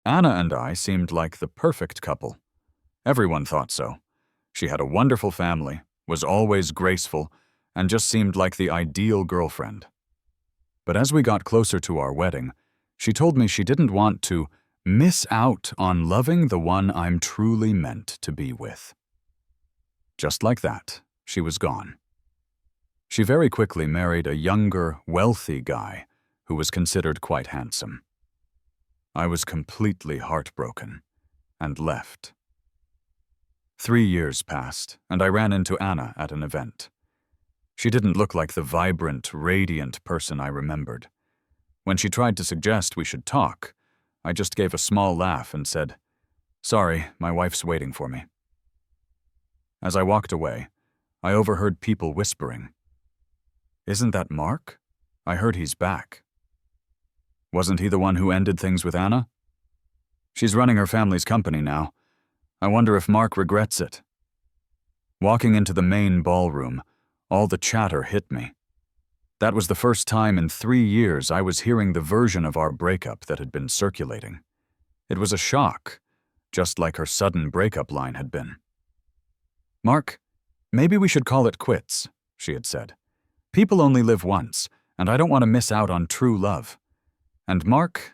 Anna and I seemed like the perfect couple. Everyone thought so. She had a wonderful family, was always graceful, and just seemed like the ideal girlfriend. But as we got closer to our wedding, she told me she didn't want to miss out on loving the one I'm truly meant to be with. Just like that, she was gone. She very quickly married a younger, wealthy guy who was considered quite handsome. I was completely heartbroken and left. 3 years passed, and I ran into Anna at an event. She didn't look like the vibrant, radiant person I remembered. When she tried to suggest we should talk, I just gave a small laugh and said, "Sorry, my wife's waiting for me." As I walked away, I overheard people whispering, "Isn't that Mark? I heard he's back." Wasn't he the one who ended things with Anna? She's running her family's company now. I wonder if Mark regrets it. Walking into the main ballroom, all the chatter hit me. That was the first time in 3 years I was hearing the version of our breakup that had been circulating. It was a shock, just like her sudden breakup line had been. "Mark, maybe we should call it quits," she had said. "People only live once, and I don't want to miss out on true love. And Mark,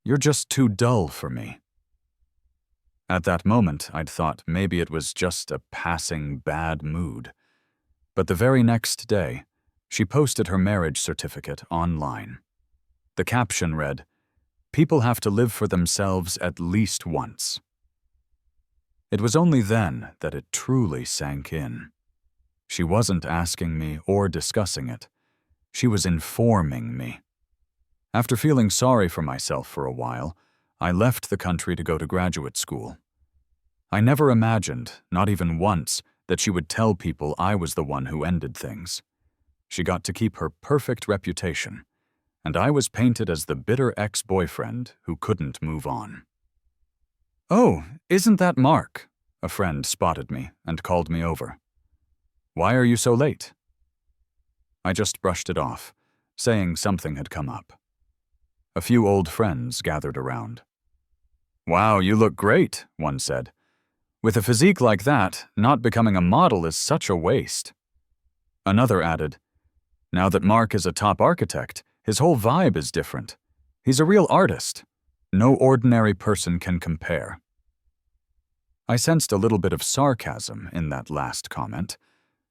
you're just too dull for me." At that moment, I'd thought maybe it was just a passing bad mood. But the very next day, she posted her marriage certificate online. The caption read, "People have to live for themselves at least once." It was only then that it truly sank in. She wasn't asking me or discussing it. She was informing me. After feeling sorry for myself for a while, I left the country to go to graduate school. I never imagined, not even once, that she would tell people I was the one who ended things. She got to keep her perfect reputation, and I was painted as the bitter ex-boyfriend who couldn't move on. "Oh, isn't that Mark?" A friend spotted me and called me over. "Why are you so late?" I just brushed it off, saying something had come up. A few old friends gathered around. "Wow, you look great," one said. "With a physique like that, not becoming a model is such a waste." Another added, "Now that Mark is a top architect, his whole vibe is different. He's a real artist. No ordinary person can compare." I sensed a little bit of sarcasm in that last comment,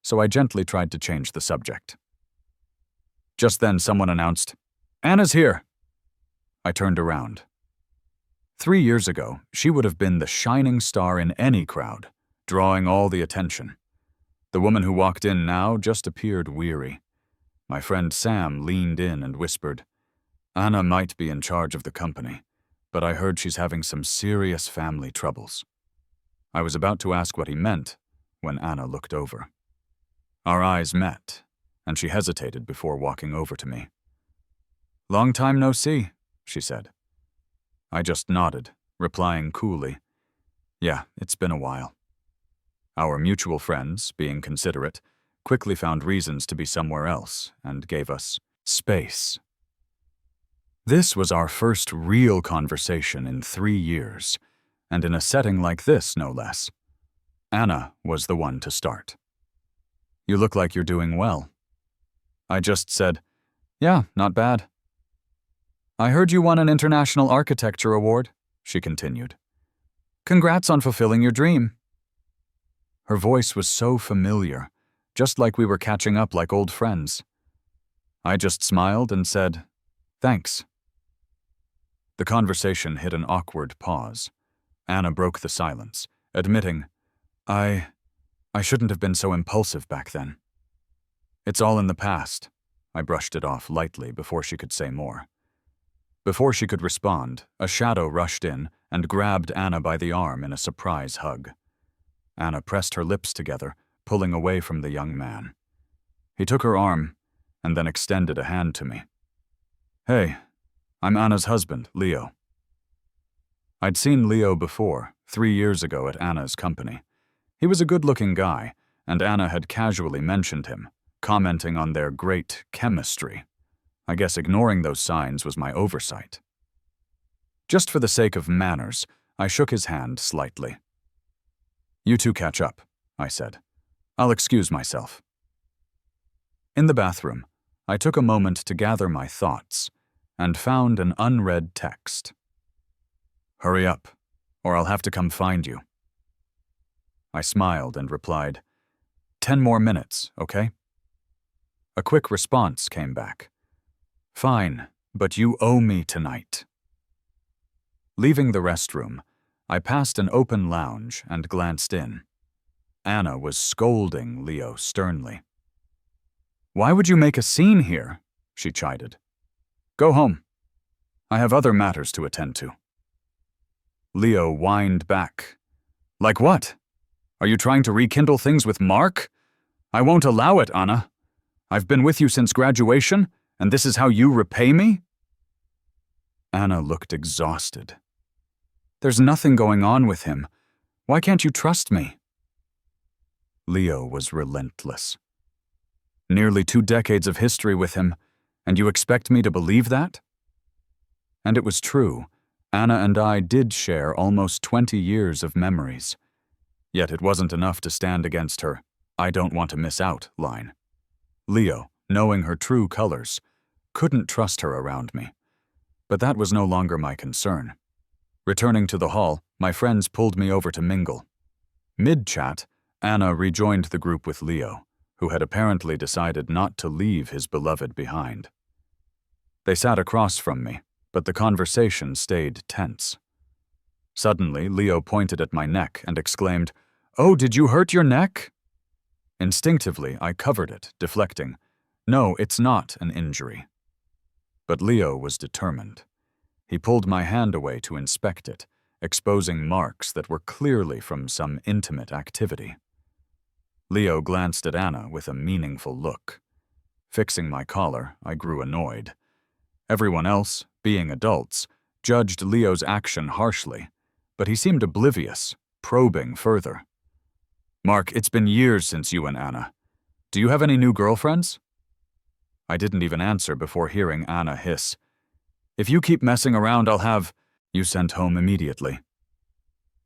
so I gently tried to change the subject. Just then someone announced, "Anna's here." I turned around. 3 years ago, she would have been the shining star in any crowd, drawing all the attention. The woman who walked in now just appeared weary. My friend Sam leaned in and whispered, "Anna might be in charge of the company, but I heard she's having some serious family troubles." I was about to ask what he meant when Anna looked over. Our eyes met, and she hesitated before walking over to me. "Long time no see," she said. I just nodded, replying coolly, "Yeah, it's been a while." Our mutual friends, being considerate, quickly found reasons to be somewhere else and gave us space. This was our first real conversation in 3 years, and in a setting like this, no less. Anna was the one to start. "You look like you're doing well." I just said, "Yeah, not bad." "I heard you won an International Architecture Award," she continued. "Congrats on fulfilling your dream." Her voice was so familiar, just like we were catching up like old friends. I just smiled and said, "Thanks." The conversation hit an awkward pause. Anna broke the silence, admitting, I shouldn't have been so impulsive back then." "It's all in the past." I brushed it off lightly before she could say more. Before she could respond, a shadow rushed in and grabbed Anna by the arm in a surprise hug. Anna pressed her lips together, pulling away from the young man. He took her arm and then extended a hand to me. "Hey, I'm Anna's husband, Leo." I'd seen Leo before, 3 years ago at Anna's company. He was a good-looking guy, and Anna had casually mentioned him, commenting on their great chemistry. I guess ignoring those signs was my oversight. Just for the sake of manners, I shook his hand slightly. "You two catch up," I said. "I'll excuse myself." In the bathroom, I took a moment to gather my thoughts and found an unread text. "Hurry up, or I'll have to come find you." I smiled and replied, 10 more minutes, okay?" A quick response came back. "Fine, but you owe me tonight." Leaving the restroom, I passed an open lounge and glanced in. Anna was scolding Leo sternly. "Why would you make a scene here?" she chided. "Go home. I have other matters to attend to." Leo whined back. "Like what? Are you trying to rekindle things with Mark? I won't allow it, Anna. I've been with you since graduation, and this is how you repay me?" Anna looked exhausted. "There's nothing going on with him. Why can't you trust me?" Leo was relentless. "Nearly 2 decades of history with him, and you expect me to believe that?" And it was true. Anna and I did share almost 20 years of memories. Yet it wasn't enough to stand against her "I don't want to miss out" line. Leo, knowing her true colors, couldn't trust her around me. But that was no longer my concern. Returning to the hall, my friends pulled me over to mingle. Mid-chat, Anna rejoined the group with Leo, who had apparently decided not to leave his beloved behind. They sat across from me, but the conversation stayed tense. Suddenly, Leo pointed at my neck and exclaimed, "Oh, did you hurt your neck?" Instinctively, I covered it, deflecting, "No, it's not an injury." But Leo was determined. He pulled my hand away to inspect it, exposing marks that were clearly from some intimate activity. Leo glanced at Anna with a meaningful look. Fixing my collar, I grew annoyed. Everyone else, being adults, judged Leo's action harshly, but he seemed oblivious, probing further. "Mark, it's been years since you and Anna. Do you have any new girlfriends?" I didn't even answer before hearing Anna hiss, "If you keep messing around, I'll have you sent home immediately."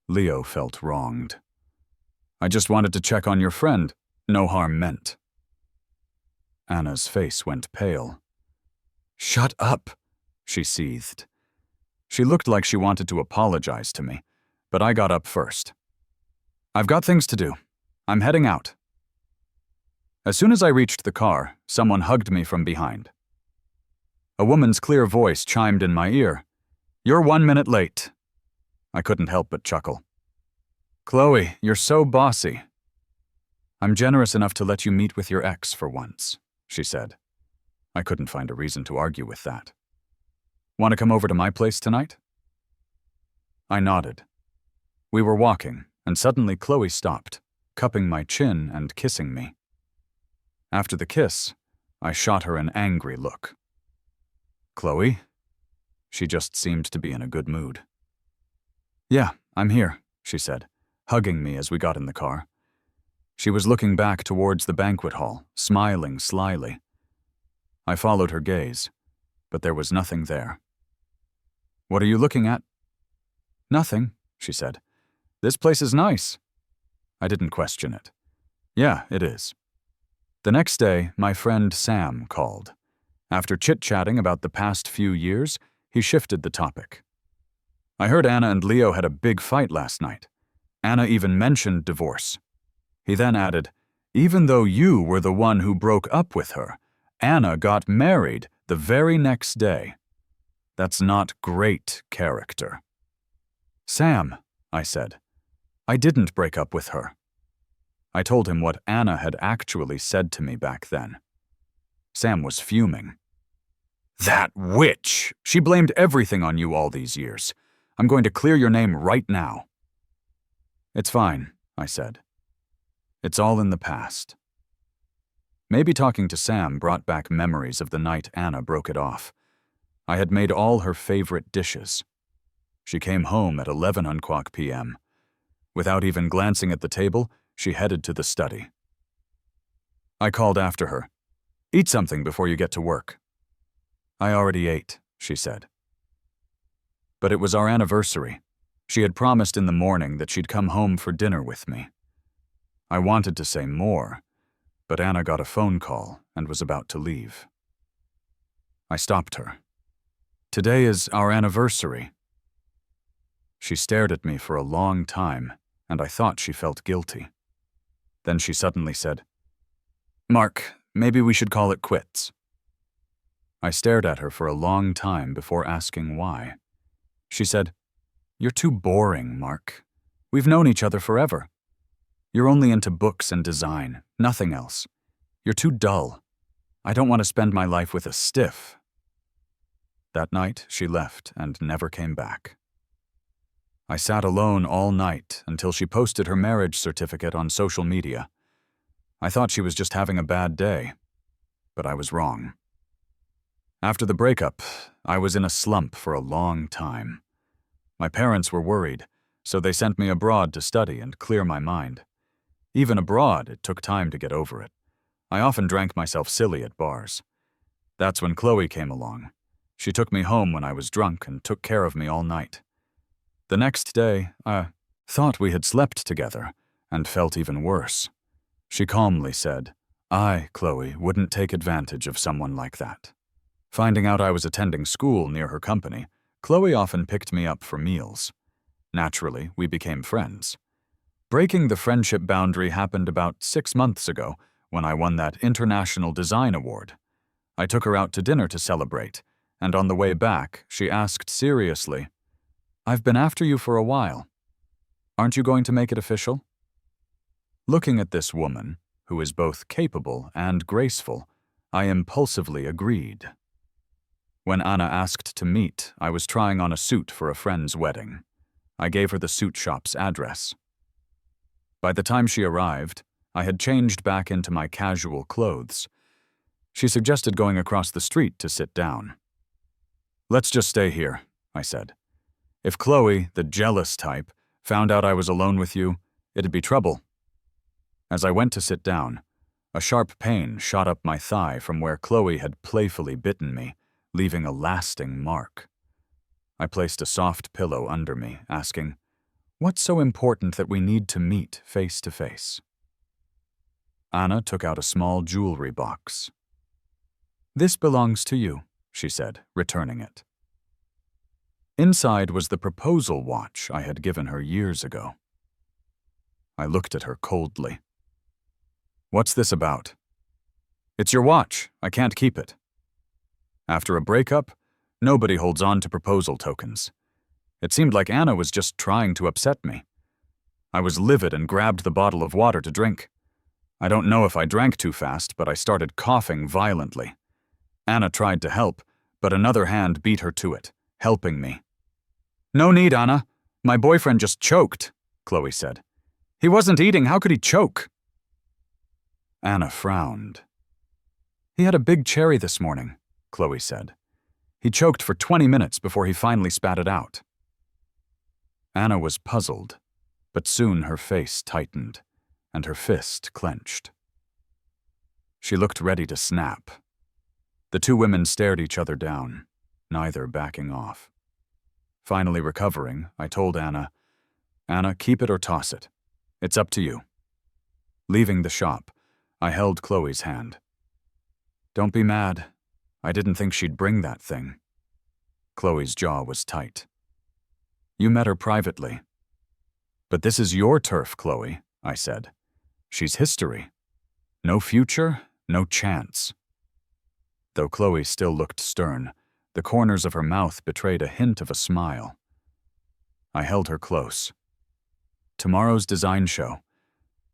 Leo felt wronged. "I just wanted to check on your friend. No harm meant." Anna's face went pale. "Shut up," she seethed. She looked like she wanted to apologize to me, but I got up first. "I've got things to do. I'm heading out." As soon as I reached the car, someone hugged me from behind. A woman's clear voice chimed in my ear. "You're 1 minute late." I couldn't help but chuckle. "Chloe, you're so bossy." "I'm generous enough to let you meet with your ex for once," she said. I couldn't find a reason to argue with that. "Want to come over to my place tonight?" I nodded. We were walking, and suddenly Chloe stopped, cupping my chin and kissing me. After the kiss, I shot her an angry look. "Chloe?" She just seemed to be in a good mood. "Yeah, I'm here," she said, hugging me as we got in the car. She was looking back towards the banquet hall, smiling slyly. I followed her gaze, but there was nothing there. "What are you looking at?" "Nothing," she said. "This place is nice." I didn't question it. "Yeah, it is." The next day, my friend Sam called. After chit-chatting about the past few years, he shifted the topic. "I heard Anna and Leo had a big fight last night. Anna even mentioned divorce." He then added, "Even though you were the one who broke up with her, Anna got married the very next day. That's not great character." "Sam," I said, "I didn't break up with her." I told him what Anna had actually said to me back then. Sam was fuming. "That witch! She blamed everything on you all these years. I'm going to clear your name right now." "It's fine," I said. "It's all in the past." Maybe talking to Sam brought back memories of the night Anna broke it off. I had made all her favorite dishes. She came home at 11 p.m. Without even glancing at the table, she headed to the study. I called after her. "Eat something before you get to work." "I already ate," she said. But it was our anniversary. She had promised in the morning that she'd come home for dinner with me. I wanted to say more, but Anna got a phone call and was about to leave. I stopped her. "Today is our anniversary." She stared at me for a long time, and I thought she felt guilty. Then she suddenly said, "Mark, maybe we should call it quits." I stared at her for a long time before asking why. She said, "You're too boring, Mark. We've known each other forever. You're only into books and design, nothing else. You're too dull. I don't want to spend my life with a stiff." That night, she left and never came back. I sat alone all night until she posted her marriage certificate on social media. I thought she was just having a bad day, but I was wrong. After the breakup, I was in a slump for a long time. My parents were worried, so they sent me abroad to study and clear my mind. Even abroad, it took time to get over it. I often drank myself silly at bars. That's when Chloe came along. She took me home when I was drunk and took care of me all night. The next day, I thought we had slept together and felt even worse. She calmly said, "I, Chloe, wouldn't take advantage of someone like that." Finding out I was attending school near her company, Chloe often picked me up for meals. Naturally, we became friends. Breaking the friendship boundary happened about 6 months ago when I won that International Design Award. I took her out to dinner to celebrate, and on the way back, she asked seriously, "I've been after you for a while. Aren't you going to make it official?" Looking at this woman, who is both capable and graceful, I impulsively agreed. When Anna asked to meet, I was trying on a suit for a friend's wedding. I gave her the suit shop's address. By the time she arrived, I had changed back into my casual clothes. She suggested going across the street to sit down. "Let's just stay here," I said. "If Chloe, the jealous type, found out I was alone with you, it'd be trouble." As I went to sit down, a sharp pain shot up my thigh from where Chloe had playfully bitten me, leaving a lasting mark. I placed a soft pillow under me, asking, "What's so important that we need to meet face to face?" Anna took out a small jewelry box. "This belongs to you," she said, returning it. Inside was the proposal watch I had given her years ago. I looked at her coldly. "What's this about?" "It's your watch. I can't keep it." After a breakup, nobody holds on to proposal tokens. It seemed like Anna was just trying to upset me. I was livid and grabbed the bottle of water to drink. I don't know if I drank too fast, but I started coughing violently. Anna tried to help, but another hand beat her to it, helping me. "No need, Anna. My boyfriend just choked," Chloe said. "He wasn't eating. How could he choke?" Anna frowned. "He had a big cherry this morning," Chloe said. "He choked for 20 minutes before he finally spat it out." Anna was puzzled, but soon her face tightened, and her fist clenched. She looked ready to snap. The two women stared each other down, neither backing off. Finally recovering, I told Anna, "Anna, keep it or toss it. It's up to you." Leaving the shop, I held Chloe's hand. "Don't be mad. I didn't think she'd bring that thing." Chloe's jaw was tight. "You met her privately." "But this is your turf, Chloe," I said. "She's history. No future, no chance." Though Chloe still looked stern, the corners of her mouth betrayed a hint of a smile. I held her close. "Tomorrow's design show.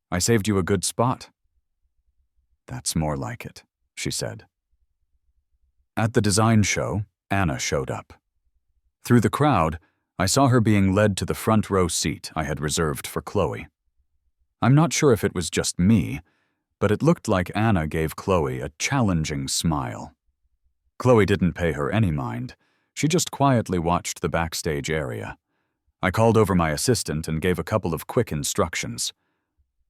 I saved you a good spot." "That's more like it," she said. At the design show, Anna showed up. Through the crowd, I saw her being led to the front row seat I had reserved for Chloe. I'm not sure if it was just me, but it looked like Anna gave Chloe a challenging smile. Chloe didn't pay her any mind. She just quietly watched the backstage area. I called over my assistant and gave a couple of quick instructions.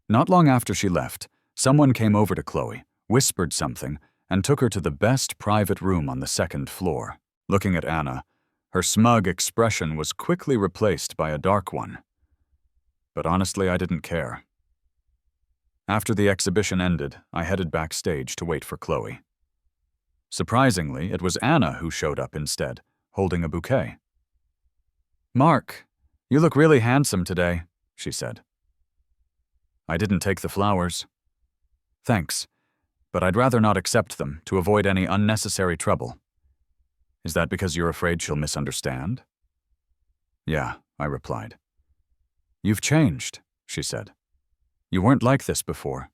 Not long after she left, someone came over to Chloe, whispered something, and took her to the best private room on the second floor. Looking at Anna, Her smug expression was quickly replaced by a dark one. But honestly, I didn't care. After the exhibition ended, I headed backstage to wait for Chloe. Surprisingly, it was Anna who showed up instead, holding a bouquet. "Mark, you look really handsome today," she said. I didn't take the flowers. "Thanks, but I'd rather not accept them to avoid any unnecessary trouble." "Is that because you're afraid she'll misunderstand?" "Yeah," I replied. "You've changed," she said. "You weren't like this before."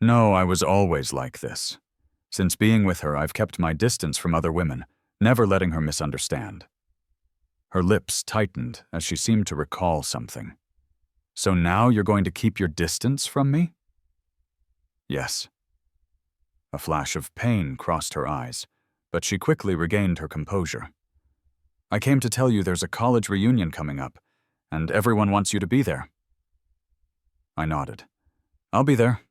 "No, I was always like this. Since being with her, I've kept my distance from other women, never letting her misunderstand." Her lips tightened as she seemed to recall something. "So now you're going to keep your distance from me?" "Yes." A flash of pain crossed her eyes, but she quickly regained her composure. "I came to tell you there's a college reunion coming up, and everyone wants you to be there." I nodded. "I'll be there."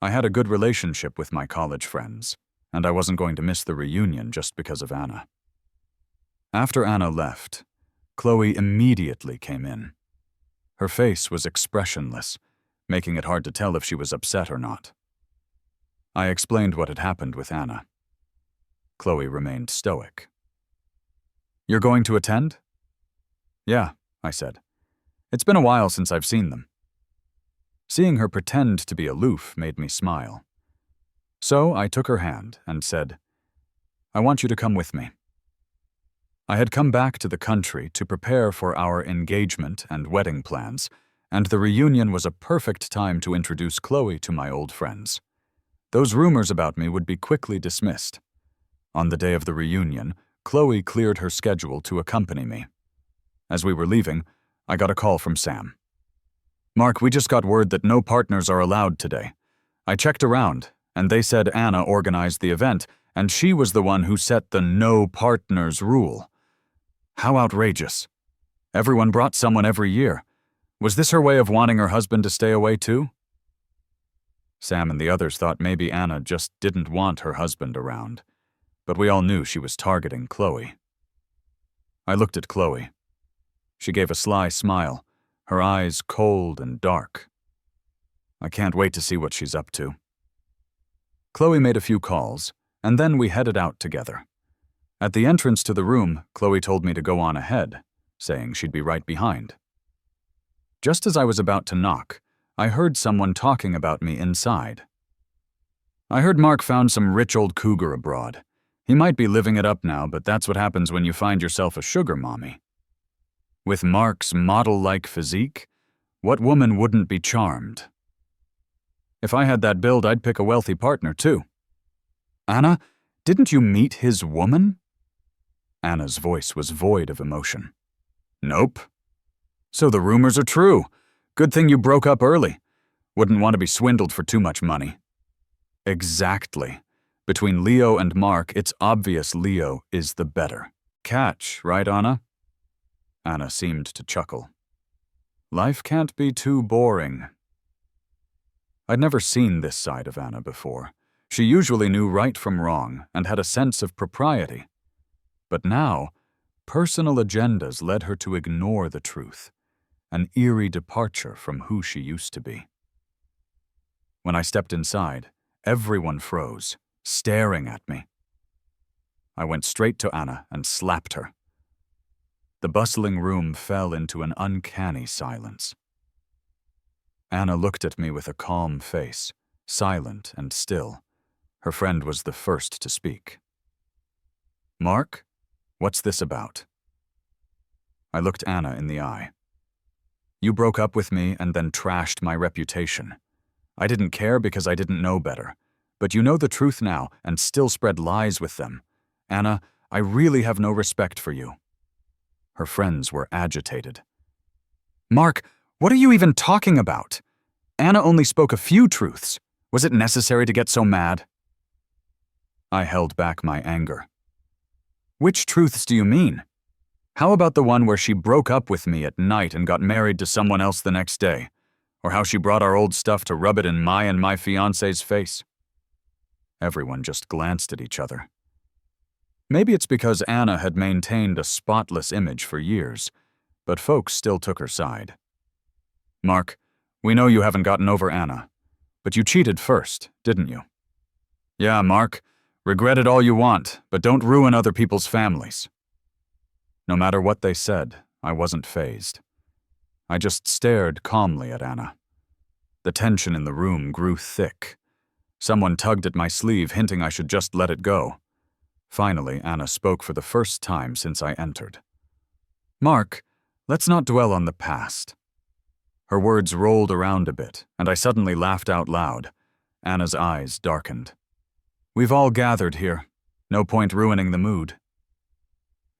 I had a good relationship with my college friends, and I wasn't going to miss the reunion just because of Anna. After Anna left, Chloe immediately came in. Her face was expressionless, making it hard to tell if she was upset or not. I explained what had happened with Anna. Chloe remained stoic. "You're going to attend?" "Yeah," I said. "It's been a while since I've seen them." Seeing her pretend to be aloof made me smile. So I took her hand and said, "I want you to come with me." I had come back to the country to prepare for our engagement and wedding plans, and the reunion was a perfect time to introduce Chloe to my old friends. Those rumors about me would be quickly dismissed. On the day of the reunion, Chloe cleared her schedule to accompany me. As we were leaving, I got a call from Sam. "Mark, we just got word that no partners are allowed today. I checked around, and they said Anna organized the event, and she was the one who set the no partners rule. How outrageous. Everyone brought someone every year. Was this her way of wanting her husband to stay away too?" Sam and the others thought maybe Anna just didn't want her husband around, but we all knew she was targeting Chloe. I looked at Chloe. She gave a sly smile, her eyes cold and dark. I can't wait to see what she's up to. Chloe made a few calls, and then we headed out together. At the entrance to the room, Chloe told me to go on ahead, saying she'd be right behind. Just as I was about to knock, I heard someone talking about me inside. "I heard Mark found some rich old cougar abroad. He might be living it up now, but that's what happens when you find yourself a sugar mommy. With Mark's model-like physique, what woman wouldn't be charmed? If I had that build, I'd pick a wealthy partner, too." "Anna, didn't you meet his woman?" Anna's voice was void of emotion. "Nope." "So the rumors are true. Good thing you broke up early. Wouldn't want to be swindled for too much money." "Exactly. Between Leo and Mark, it's obvious Leo is the better. Catch, right, Anna?" Anna seemed to chuckle. "Life can't be too boring." I'd never seen this side of Anna before. She usually knew right from wrong and had a sense of propriety. But now, personal agendas led her to ignore the truth, an eerie departure from who she used to be. When I stepped inside, everyone froze, staring at me. I went straight to Anna and slapped her. The bustling room fell into an uncanny silence. Anna looked at me with a calm face, silent and still. Her friend was the first to speak. "Mark, what's this about?" I looked Anna in the eye. "You broke up with me and then trashed my reputation. I didn't care because I didn't know better. But you know the truth now and still spread lies with them. Anna, I really have no respect for you." Her friends were agitated. "Mark, what are you even talking about? Anna only spoke a few truths. Was it necessary to get so mad?" I held back my anger. "Which truths do you mean? How about the one where she broke up with me at night and got married to someone else the next day? Or how she brought our old stuff to rub it in my and my fiancé's face?" Everyone just glanced at each other. Maybe it's because Anna had maintained a spotless image for years, but folks still took her side. Mark, we know you haven't gotten over Anna, but you cheated first, didn't you? Yeah, Mark, regret it all you want, but don't ruin other people's families. No matter what they said, I wasn't fazed. I just stared calmly at Anna. The tension in the room grew thick. Someone tugged at my sleeve, hinting I should just let it go. Finally, Anna spoke for the first time since I entered. Mark, let's not dwell on the past. Her words rolled around a bit, and I suddenly laughed out loud. Anna's eyes darkened. We've all gathered here. No point ruining the mood.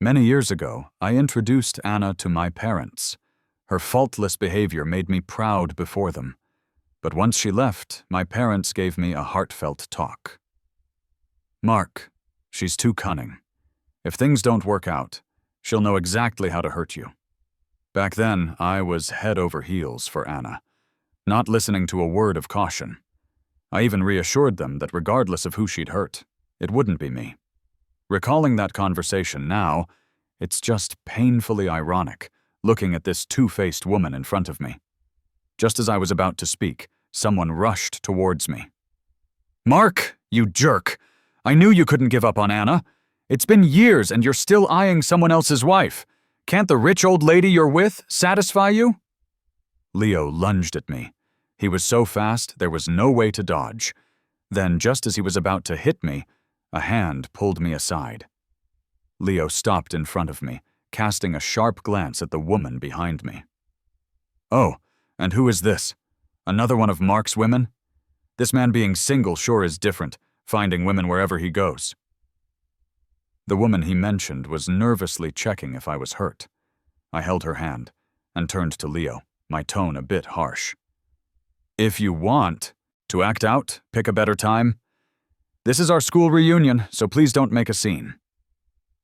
Many years ago, I introduced Anna to my parents. Her faultless behavior made me proud before them. But once she left, my parents gave me a heartfelt talk. Mark, she's too cunning. If things don't work out, she'll know exactly how to hurt you. Back then, I was head over heels for Anna, not listening to a word of caution. I even reassured them that regardless of who she'd hurt, it wouldn't be me. Recalling that conversation now, it's just painfully ironic, looking at this two-faced woman in front of me. Just as I was about to speak, someone rushed towards me. Mark, you jerk! I knew you couldn't give up on Anna. It's been years and you're still eyeing someone else's wife. Can't the rich old lady you're with satisfy you? Leo lunged at me. He was so fast there was no way to dodge. Then, just as he was about to hit me, a hand pulled me aside. Leo stopped in front of me, casting a sharp glance at the woman behind me. Oh, and who is this? Another one of Mark's women? This man being single sure is different, finding women wherever he goes. The woman he mentioned was nervously checking if I was hurt. I held her hand and turned to Leo, my tone a bit harsh. If you want to act out, pick a better time. This is our school reunion, so please don't make a scene.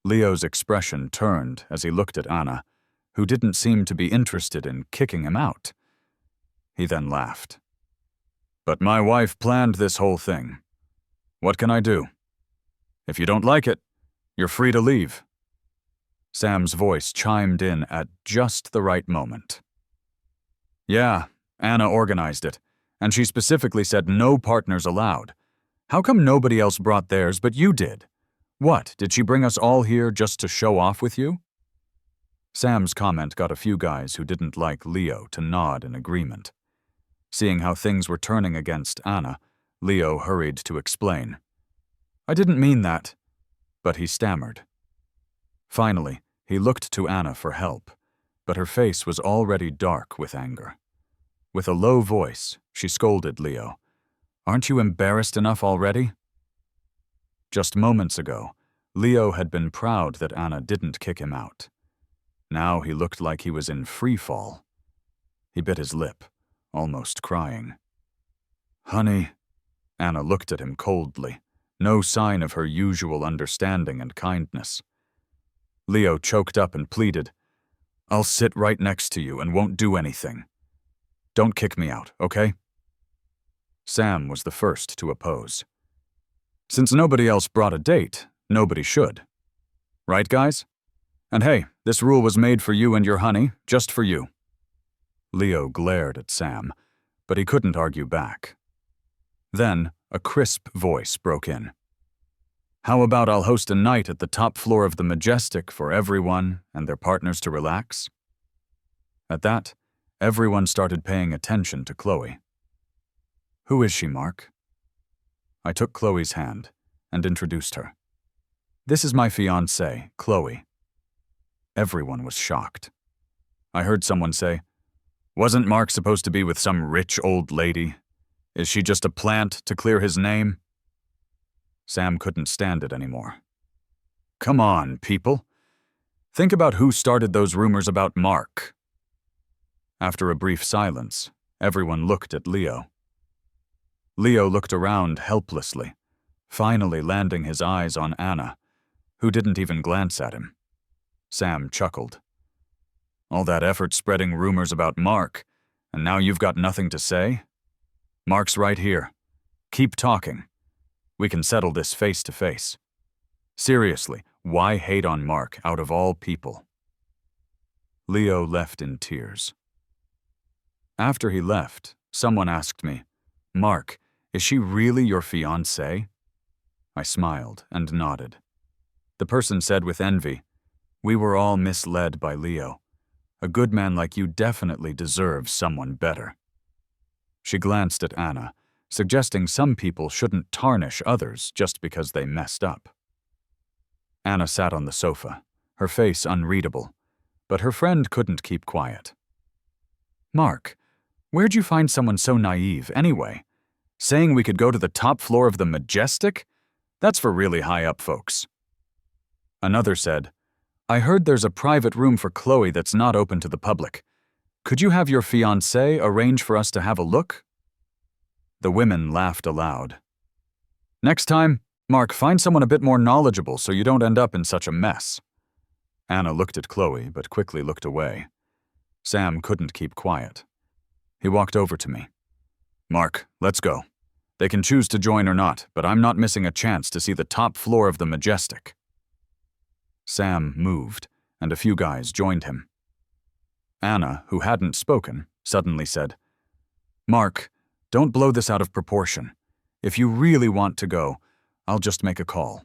Leo's expression turned as he looked at Anna, who didn't seem to be interested in kicking him out. He then laughed. But my wife planned this whole thing. What can I do? If you don't like it, you're free to leave. Sam's voice chimed in at just the right moment. Yeah, Anna organized it, and she specifically said no partners allowed. How come nobody else brought theirs but you did? What, did she bring us all here just to show off with you? Sam's comment got a few guys who didn't like Leo to nod in agreement. Seeing how things were turning against Anna, Leo hurried to explain. I didn't mean that. But he stammered. Finally, he looked to Anna for help, but her face was already dark with anger. With a low voice, she scolded Leo. Aren't you embarrassed enough already? Just moments ago, Leo had been proud that Anna didn't kick him out. Now he looked like he was in free fall. He bit his lip, almost crying. Honey, Anna looked at him coldly. No sign of her usual understanding and kindness. Leo choked up and pleaded, I'll sit right next to you and won't do anything. Don't kick me out, okay? Sam was the first to oppose. Since nobody else brought a date, nobody should. Right, guys? And hey, this rule was made for you and your honey, just for you. Leo glared at Sam, but he couldn't argue back. Then, a crisp voice broke in. How about I'll host a night at the top floor of the Majestic for everyone and their partners to relax? At that, everyone started paying attention to Chloe. Who is she, Mark? I took Chloe's hand and introduced her. This is my fiancée, Chloe. Everyone was shocked. I heard someone say, Wasn't Mark supposed to be with some rich old lady? Is she just a plant to clear his name? Sam couldn't stand it anymore. Come on, people. Think about who started those rumors about Mark. After a brief silence, everyone looked at Leo. Leo looked around helplessly, finally landing his eyes on Anna, who didn't even glance at him. Sam chuckled. All that effort spreading rumors about Mark, and now you've got nothing to say? Mark's right here. Keep talking. We can settle this face to face. Seriously, Why hate on Mark out of all people? Leo left in tears. After he left, someone asked me, "Mark, is she really your fiancée?" I smiled and nodded. The person said with envy, "We were all misled by Leo. A good man like you definitely deserves someone better." She glanced at Anna, suggesting some people shouldn't tarnish others just because they messed up. Anna sat on the sofa, her face unreadable, but her friend couldn't keep quiet. "Mark, where'd you find someone so naive anyway? Saying we could go to the top floor of the Majestic? That's for really high-up folks." Another said, "I heard there's a private room for Chloe that's not open to the public. Could you have your fiancé arrange for us to have a look?" The women laughed aloud. "Next time, Mark, find someone a bit more knowledgeable so you don't end up in such a mess." Anna looked at Chloe, but quickly looked away. Sam couldn't keep quiet. He walked over to me. "Mark, let's go. They can choose to join or not, but I'm not missing a chance to see the top floor of the Majestic." Sam moved, and a few guys joined him. Anna, who hadn't spoken, suddenly said, "Mark, don't blow this out of proportion. If you really want to go, I'll just make a call."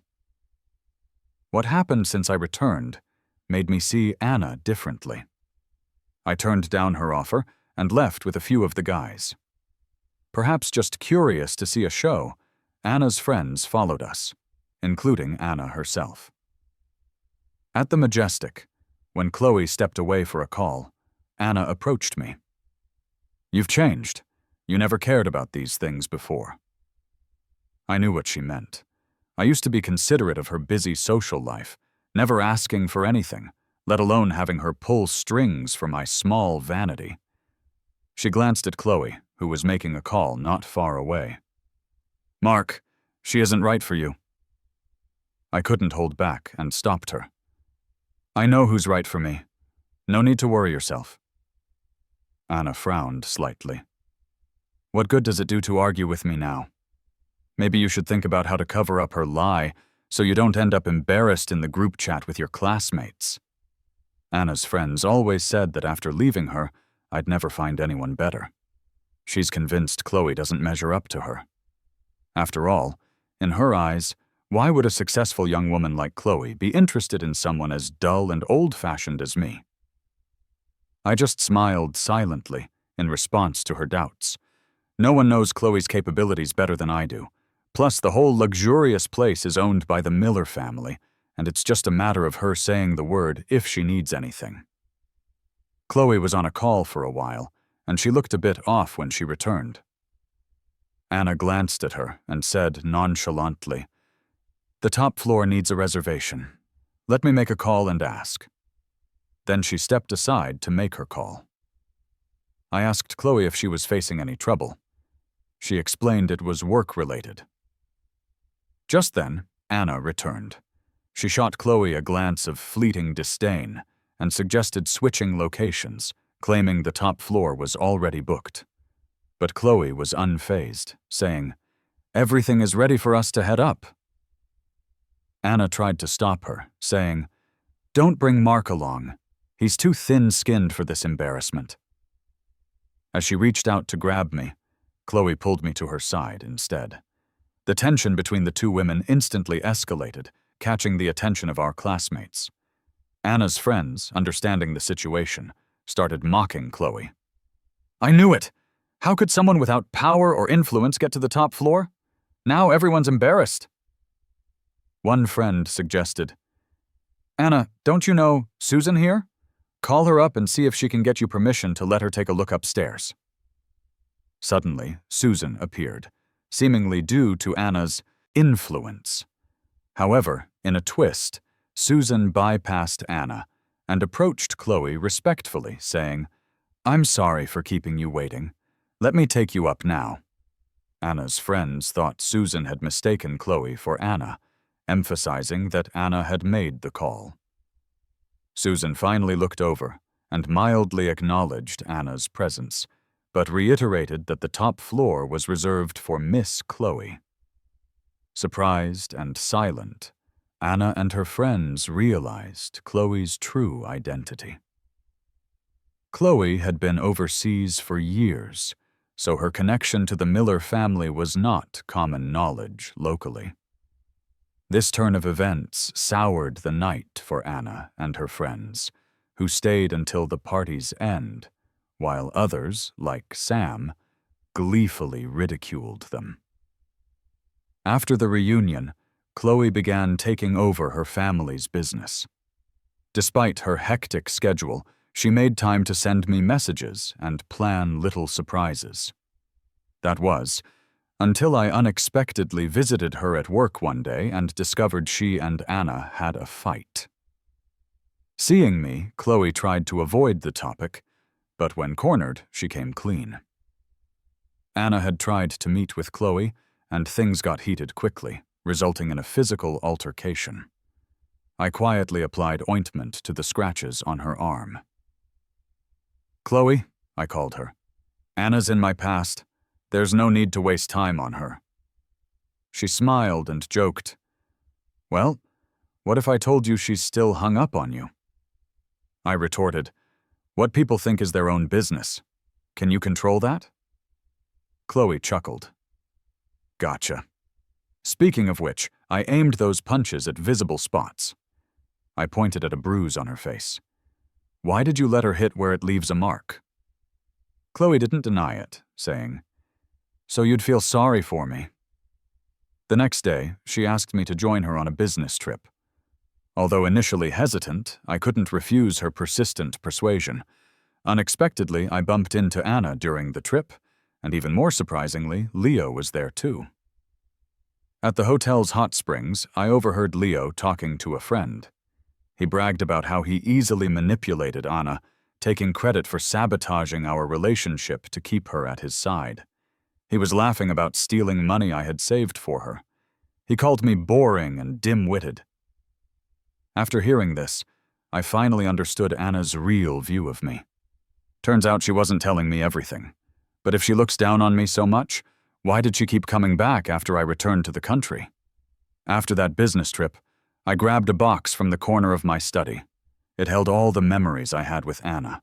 What happened since I returned made me see Anna differently. I turned down her offer and left with a few of the guys. Perhaps just curious to see a show, Anna's friends followed us, including Anna herself. At the Majestic, when Chloe stepped away for a call, Anna approached me. "You've changed. You never cared about these things before." I knew what she meant. I used to be considerate of her busy social life, never asking for anything, let alone having her pull strings for my small vanity. She glanced at Chloe, who was making a call not far away. "Mark, she isn't right for you." I couldn't hold back and stopped her. "I know who's right for me. No need to worry yourself." Anna frowned slightly. "What good does it do to argue with me now? Maybe you should think about how to cover up her lie so you don't end up embarrassed in the group chat with your classmates." Anna's friends always said that after leaving her, I'd never find anyone better. She's convinced Chloe doesn't measure up to her. After all, in her eyes, why would a successful young woman like Chloe be interested in someone as dull and old-fashioned as me? I just smiled silently in response to her doubts. No one knows Chloe's capabilities better than I do. Plus, the whole luxurious place is owned by the Miller family, and it's just a matter of her saying the word if she needs anything. Chloe was on a call for a while, and she looked a bit off when she returned. Anna glanced at her and said nonchalantly, "The top floor needs a reservation. Let me make a call and ask." Then she stepped aside to make her call. I asked Chloe if she was facing any trouble. She explained it was work-related. Just then, Anna returned. She shot Chloe a glance of fleeting disdain and suggested switching locations, claiming the top floor was already booked. But Chloe was unfazed, saying, "Everything is ready for us to head up." Anna tried to stop her, saying, "Don't bring Mark along. He's too thin-skinned for this embarrassment." As she reached out to grab me, Chloe pulled me to her side instead. The tension between the two women instantly escalated, catching the attention of our classmates. Anna's friends, understanding the situation, started mocking Chloe. "I knew it! How could someone without power or influence get to the top floor? Now everyone's embarrassed." One friend suggested, "Anna, don't you know Susan here? Call her up and see if she can get you permission to let her take a look upstairs." Suddenly, Susan appeared, seemingly due to Anna's influence. However, in a twist, Susan bypassed Anna and approached Chloe respectfully, saying, "I'm sorry for keeping you waiting. Let me take you up now." Anna's friends thought Susan had mistaken Chloe for Anna, emphasizing that Anna had made the call. Susan finally looked over and mildly acknowledged Anna's presence, but reiterated that the top floor was reserved for Miss Chloe. Surprised and silent, Anna and her friends realized Chloe's true identity. Chloe had been overseas for years, so her connection to the Miller family was not common knowledge locally. This turn of events soured the night for Anna and her friends, who stayed until the party's end, while others, like Sam, gleefully ridiculed them. After the reunion, Chloe began taking over her family's business. Despite her hectic schedule, she made time to send me messages and plan little surprises. That was, until I unexpectedly visited her at work one day and discovered she and Anna had a fight. Seeing me, Chloe tried to avoid the topic, but when cornered, she came clean. Anna had tried to meet with Chloe, and things got heated quickly, resulting in a physical altercation. I quietly applied ointment to the scratches on her arm. "Chloe," I called her, "Anna's in my past. There's no need to waste time on her." She smiled and joked, "Well, what if I told you she's still hung up on you?" I retorted, "What people think is their own business. Can you control that?" Chloe chuckled. "Gotcha. Speaking of which, I aimed those punches at visible spots." I pointed at a bruise on her face. "Why did you let her hit where it leaves a mark?" Chloe didn't deny it, saying, "So you'd feel sorry for me." The next day, she asked me to join her on a business trip. Although initially hesitant, I couldn't refuse her persistent persuasion. Unexpectedly, I bumped into Anna during the trip, and even more surprisingly, Leo was there too. At the hotel's hot springs, I overheard Leo talking to a friend. He bragged about how he easily manipulated Anna, taking credit for sabotaging our relationship to keep her at his side. He was laughing about stealing money I had saved for her. He called me boring and dim-witted. After hearing this, I finally understood Anna's real view of me. Turns out she wasn't telling me everything. But if she looks down on me so much, why did she keep coming back after I returned to the country? After that business trip, I grabbed a box from the corner of my study. It held all the memories I had with Anna.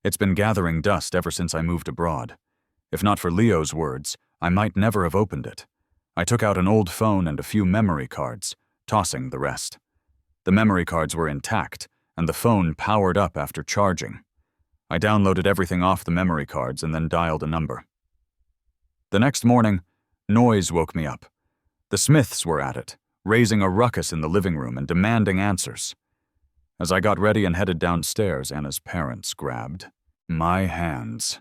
It's been gathering dust ever since I moved abroad. If not for Leo's words, I might never have opened it. I took out an old phone and a few memory cards, tossing the rest. The memory cards were intact, and the phone powered up after charging. I downloaded everything off the memory cards and then dialed a number. The next morning, noise woke me up. The Smiths were at it, raising a ruckus in the living room and demanding answers. As I got ready and headed downstairs, Anna's parents grabbed my hands.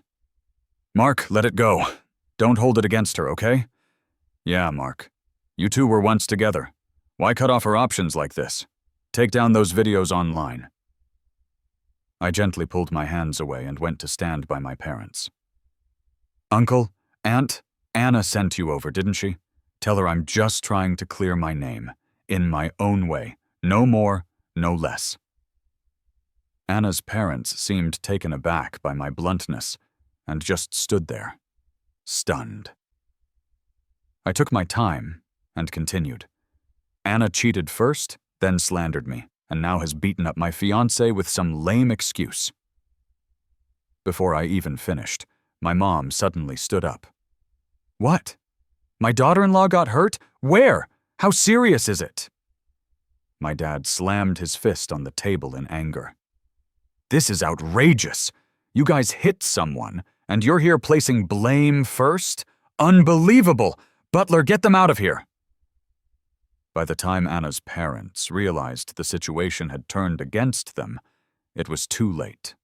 "Mark, let it go. Don't hold it against her, okay?" "Yeah, Mark. You two were once together. Why cut off her options like this? Take down those videos online." I gently pulled my hands away and went to stand by my parents. "Uncle, Aunt, Anna sent you over, didn't she? Tell her I'm just trying to clear my name, in my own way. No more, no less." Anna's parents seemed taken aback by my bluntness and just stood there, stunned. I took my time and continued. "Anna cheated first, then slandered me, and now has beaten up my fiancé with some lame excuse." Before I even finished, my mom suddenly stood up. "What? My daughter-in-law got hurt? Where? How serious is it?" My dad slammed his fist on the table in anger. "This is outrageous. You guys hit someone, and you're here placing blame first? Unbelievable! Butler, get them out of here!" By the time Anna's parents realized the situation had turned against them, it was too late.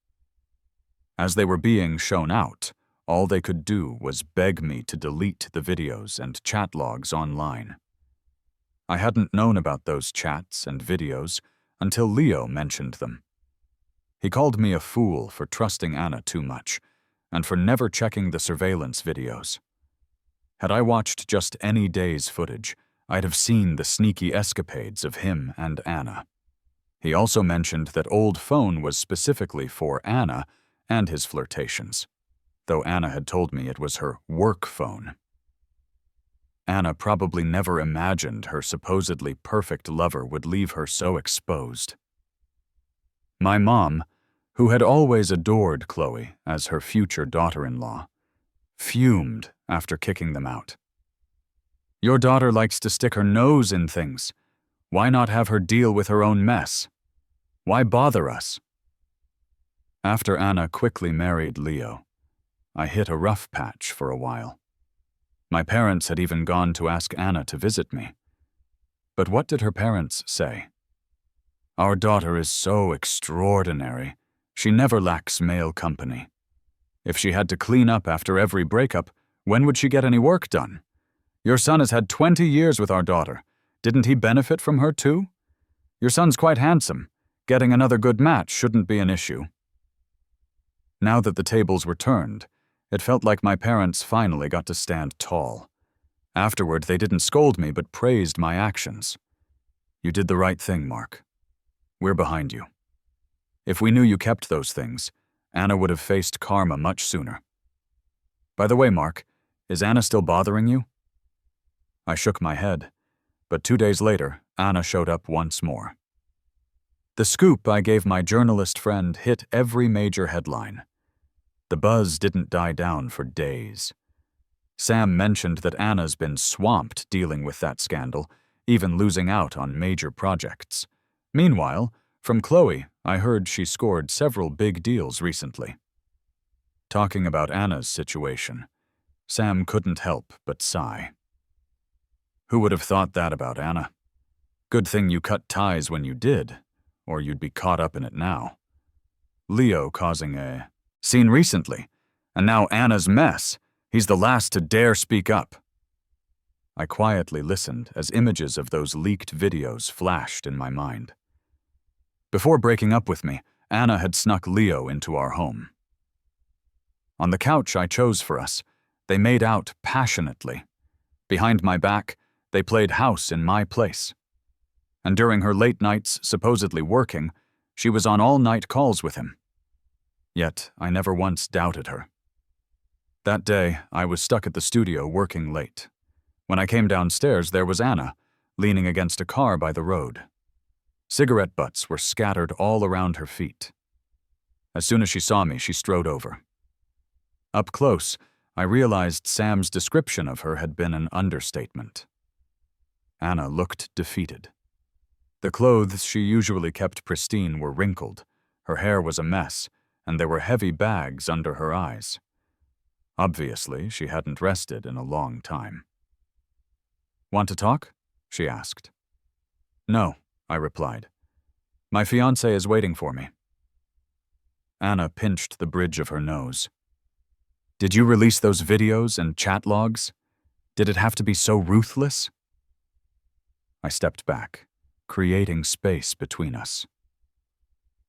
As they were being shown out, all they could do was beg me to delete the videos and chat logs online. I hadn't known about those chats and videos until Leo mentioned them. He called me a fool for trusting Anna too much, and for never checking the surveillance videos. Had I watched just any day's footage, I'd have seen the sneaky escapades of him and Anna. He also mentioned that old phone was specifically for Anna and his flirtations, though Anna had told me it was her work phone. Anna probably never imagined her supposedly perfect lover would leave her so exposed. My mom, who had always adored Chloe as her future daughter-in-law, fumed after kicking them out. "Your daughter likes to stick her nose in things. Why not have her deal with her own mess? Why bother us?" After Anna quickly married Leo, I hit a rough patch for a while. My parents had even gone to ask Anna to visit me. But what did her parents say? "Our daughter is so extraordinary. She never lacks male company. If she had to clean up after every breakup, when would she get any work done? Your son has had 20 years with our daughter. Didn't he benefit from her too? Your son's quite handsome. Getting another good match shouldn't be an issue." Now that the tables were turned, it felt like my parents finally got to stand tall. Afterward, they didn't scold me but praised my actions. "You did the right thing, Mark. We're behind you. If we knew you kept those things, Anna would have faced karma much sooner. By the way, Mark, is Anna still bothering you?" I shook my head, but 2 days later, Anna showed up once more. The scoop I gave my journalist friend hit every major headline. The buzz didn't die down for days. Sam mentioned that Anna's been swamped dealing with that scandal, even losing out on major projects. Meanwhile, from Chloe, I heard she scored several big deals recently. Talking about Anna's situation, Sam couldn't help but sigh. "Who would have thought that about Anna? Good thing you cut ties when you did, or you'd be caught up in it now. Leo causing a scene recently, and now Anna's mess. He's the last to dare speak up." I quietly listened as images of those leaked videos flashed in my mind. Before breaking up with me, Anna had snuck Leo into our home. On the couch I chose for us, they made out passionately. Behind my back, they played house in my place. And during her late nights supposedly working, she was on all-night calls with him. Yet I never once doubted her. That day, I was stuck at the studio working late. When I came downstairs, there was Anna, leaning against a car by the road. Cigarette butts were scattered all around her feet. As soon as she saw me, she strode over. Up close, I realized Sam's description of her had been an understatement. Anna looked defeated. The clothes she usually kept pristine were wrinkled, her hair was a mess, and there were heavy bags under her eyes. Obviously, she hadn't rested in a long time. "Want to talk?" she asked. "No," I replied. "My fiancé is waiting for me." Anna pinched the bridge of her nose. "Did you release those videos and chat logs? Did it have to be so ruthless?" I stepped back, creating space between us.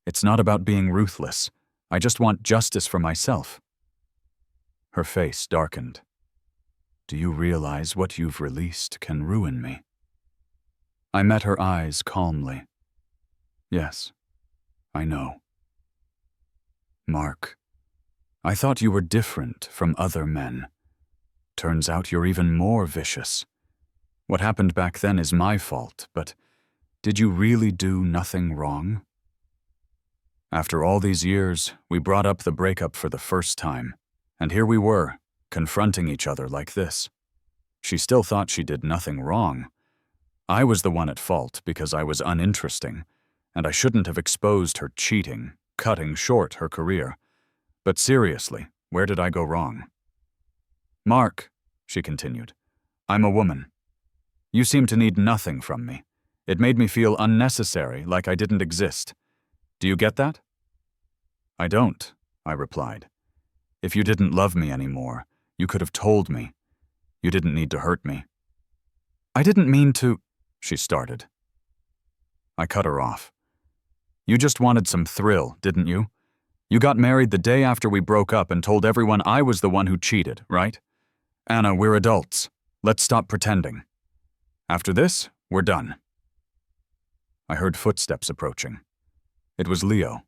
"It's not about being ruthless. I just want justice for myself." Her face darkened. "Do you realize what you've released can ruin me?" I met her eyes calmly. "Yes, I know." "Mark, I thought you were different from other men. Turns out you're even more vicious. What happened back then is my fault, but did you really do nothing wrong?" After all these years, we brought up the breakup for the first time, and here we were, confronting each other like this. She still thought she did nothing wrong. I was the one at fault because I was uninteresting, and I shouldn't have exposed her cheating, cutting short her career. But seriously, where did I go wrong? "Mark," she continued, "I'm a woman. You seem to need nothing from me. It made me feel unnecessary, like I didn't exist. Do you get that?" "I don't," I replied. "If you didn't love me anymore, you could have told me. You didn't need to hurt me." "I didn't mean to," she started. I cut her off. "You just wanted some thrill, didn't you? You got married the day after we broke up and told everyone I was the one who cheated, right? Anna, we're adults. Let's stop pretending. After this, we're done." I heard footsteps approaching. It was Leo.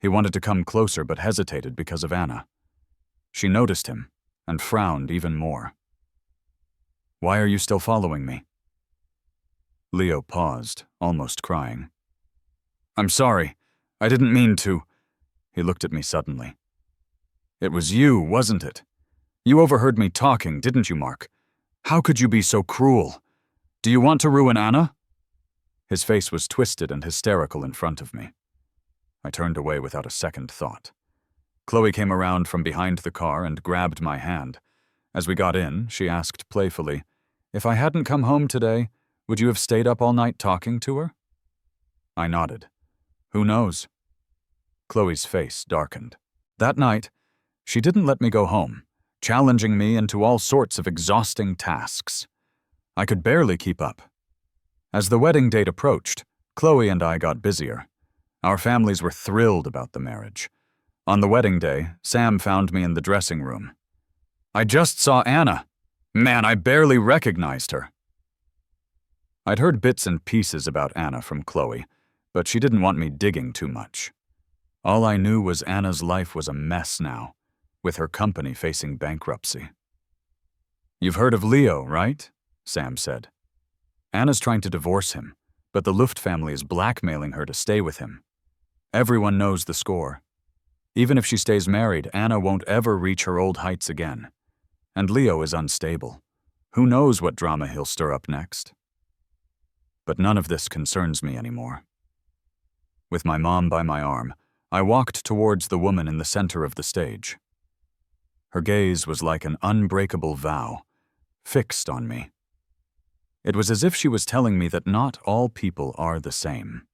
He wanted to come closer but hesitated because of Anna. She noticed him and frowned even more. Why are you still following me? Leo paused, almost crying. I'm sorry. I didn't mean to. He looked at me suddenly. It was you, wasn't it? You overheard me talking, didn't you, Mark? How could you be so cruel? Do you want to ruin Anna? His face was twisted and hysterical in front of me. I turned away without a second thought. Chloe came around from behind the car and grabbed my hand. As we got in, she asked playfully, "If I hadn't come home today, would you have stayed up all night talking to her?" I nodded. Who knows? Chloe's face darkened. That night, she didn't let me go home, challenging me into all sorts of exhausting tasks. I could barely keep up. As the wedding date approached, Chloe and I got busier. Our families were thrilled about the marriage. On the wedding day, Sam found me in the dressing room. I just saw Anna. Man, I barely recognized her. I'd heard bits and pieces about Anna from Chloe, but she didn't want me digging too much. All I knew was Anna's life was a mess now, with her company facing bankruptcy. You've heard of Leo, right? Sam said. Anna's trying to divorce him, but the Luft family is blackmailing her to stay with him. Everyone knows the score. Even if she stays married, Anna won't ever reach her old heights again. And Leo is unstable. Who knows what drama he'll stir up next? But none of this concerns me anymore. With my mom by my arm, I walked towards the woman in the center of the stage. Her gaze was like an unbreakable vow, fixed on me. It was as if she was telling me that not all people are the same.